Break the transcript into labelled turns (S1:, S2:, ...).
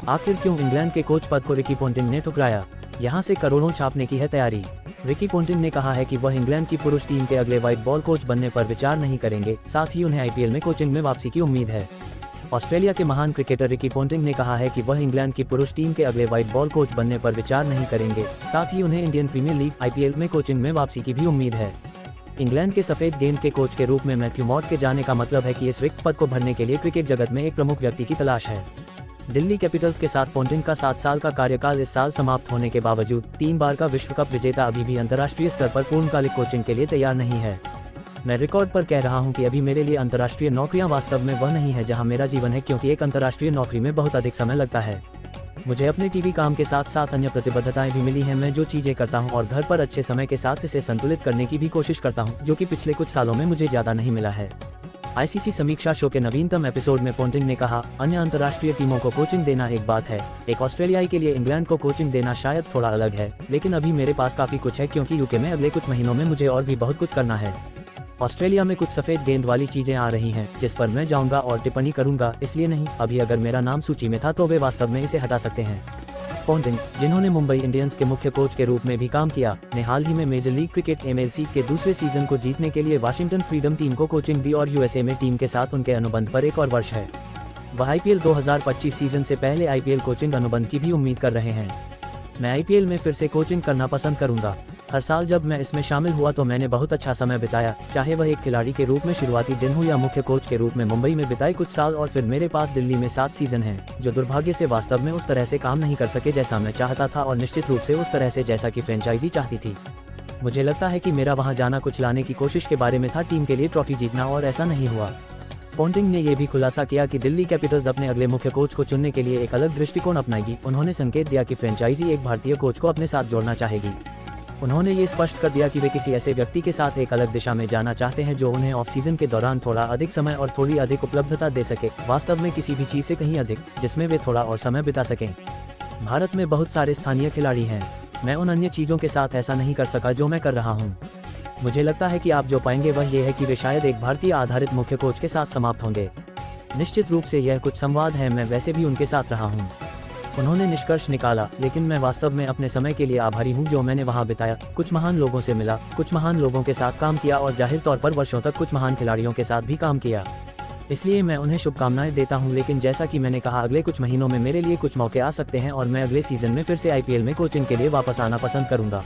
S1: आखिर क्यों इंग्लैंड के कोच पद को रिकी पोंटिंग ने ठुकराया? यहां से करोड़ों छापने की है तैयारी। रिकी पोंटिंग ने कहा है कि वह इंग्लैंड की पुरुष टीम के अगले व्हाइट बॉल कोच बनने पर विचार नहीं करेंगे, साथ ही उन्हें आईपीएल में कोचिंग में वापसी की उम्मीद है। ऑस्ट्रेलिया के महान क्रिकेटर रिकी पोंटिंग ने कहा है कि वह इंग्लैंड की पुरुष टीम के अगले व्हाइट बॉल कोच बनने पर विचार नहीं करेंगे, साथ ही उन्हें इंडियन प्रीमियर लीग आईपीएल में कोचिंग में वापसी की भी उम्मीद है। इंग्लैंड के सफेद गेंद के कोच के रूप में मैथ्यू मॉड के जाने का मतलब है कि इस रिक्त पद को भरने के लिए क्रिकेट जगत में एक प्रमुख व्यक्ति की तलाश है। दिल्ली कैपिटल्स के साथ पोंटिंग का 7 साल का कार्यकाल इस साल समाप्त होने के बावजूद 3 बार का विश्व कप विजेता अभी भी अंतर्राष्ट्रीय स्तर पर पूर्णकालिक कोचिंग के लिए तैयार नहीं है। मैं रिकॉर्ड पर कह रहा हूं कि अभी मेरे लिए अंतर्राष्ट्रीय नौकरियां वास्तव में वह नहीं है जहां मेरा जीवन है, क्योंकि एक अंतर्राष्ट्रीय नौकरी में बहुत अधिक समय लगता है। मुझे अपने टीवी काम के साथ साथ अन्य प्रतिबद्धताएं भी मिली हैं। मैं जो चीजें करता हूं और घर पर अच्छे समय के साथ इसे संतुलित करने की भी कोशिश करता हूं, जो कि पिछले कुछ सालों में मुझे ज्यादा नहीं मिला है। आईसीसी समीक्षा शो के नवीनतम एपिसोड में पोंटिंग ने कहा, अन्य अंतर्राष्ट्रीय टीमों को कोचिंग देना एक बात है, एक ऑस्ट्रेलियाई के लिए इंग्लैंड को कोचिंग देना शायद थोड़ा अलग है, लेकिन अभी मेरे पास काफी कुछ है, क्योंकि यूके में अगले कुछ महीनों में मुझे और भी बहुत कुछ करना है। ऑस्ट्रेलिया में कुछ सफेद गेंद वाली चीजें आ रही हैं, जिस पर मैं जाऊंगा और टिप्पणी करूंगा, इसलिए नहीं, अभी अगर मेरा नाम सूची में था तो वे वास्तव में इसे हटा सकते हैं। पोंटिंग, जिन्होंने मुंबई इंडियंस के मुख्य कोच के रूप में भी काम किया, ने हाल ही में मेजर लीग क्रिकेट एमएलसी के दूसरे सीजन को जीतने के लिए वाशिंगटन फ्रीडम टीम को कोचिंग दी और यूएसए में टीम के साथ उनके अनुबंध पर एक और वर्ष है। वह आईपीएल 2025 सीजन से पहले आईपीएल कोचिंग अनुबंध की भी उम्मीद कर रहे हैं। मैं आईपीएल में फिर से कोचिंग करना पसंद करूंगा। हर साल जब मैं इसमें शामिल हुआ तो मैंने बहुत अच्छा समय बिताया, चाहे वह एक खिलाड़ी के रूप में शुरुआती दिन हो या मुख्य कोच के रूप में मुंबई में बिताए कुछ साल, और फिर मेरे पास दिल्ली में 7 सीजन हैं, जो दुर्भाग्य से वास्तव में उस तरह से काम नहीं कर सके जैसा मैं चाहता था, और निश्चित रूप से उस तरह से जैसा कि फ्रेंचाइजी चाहती थी। मुझे लगता है कि मेरा वहां जाना कुछ लाने की कोशिश के बारे में था, टीम के लिए ट्रॉफी जीतना, और ऐसा नहीं हुआ। पोंटिंग ने यह भी खुलासा किया कि दिल्ली कैपिटल्स अपने अगले मुख्य कोच को चुनने के लिए एक अलग दृष्टिकोण अपनाएगी। उन्होंने संकेत दिया कि फ्रेंचाइजी एक भारतीय कोच को अपने साथ जोड़ना चाहेगी। उन्होंने ये स्पष्ट कर दिया कि वे किसी ऐसे व्यक्ति के साथ एक अलग दिशा में जाना चाहते हैं जो उन्हें ऑफ सीजन के दौरान थोड़ा अधिक समय और थोड़ी अधिक उपलब्धता दे सके, वास्तव में किसी भी चीज से कहीं अधिक, जिसमें वे थोड़ा और समय बिता सकें। भारत में बहुत सारे स्थानीय खिलाड़ी हैं, मैं उन अन्य चीजों के साथ ऐसा नहीं कर सका जो मैं कर रहा हूँ। मुझे लगता है कि आप जो पाएंगे वह ये है कि वे शायद एक भारतीय आधारित मुख्य कोच के साथ समाप्त होंगे। निश्चित रूप से यह कुछ संवाद है, मैं वैसे भी उनके साथ रहा हूँ। उन्होंने निष्कर्ष निकाला, लेकिन मैं वास्तव में अपने समय के लिए आभारी हूं जो मैंने वहां बिताया। कुछ महान लोगों से मिला, कुछ महान लोगों के साथ काम किया, और जाहिर तौर पर वर्षों तक कुछ महान खिलाड़ियों के साथ भी काम किया। इसलिए मैं उन्हें शुभकामनाएं देता हूं, लेकिन जैसा कि मैंने कहा, अगले कुछ महीनों में मेरे लिए कुछ मौके आ सकते हैं और मैं अगले सीजन में फिर से आईपीएल में कोचिंग के लिए वापस आना पसंद करूंगा।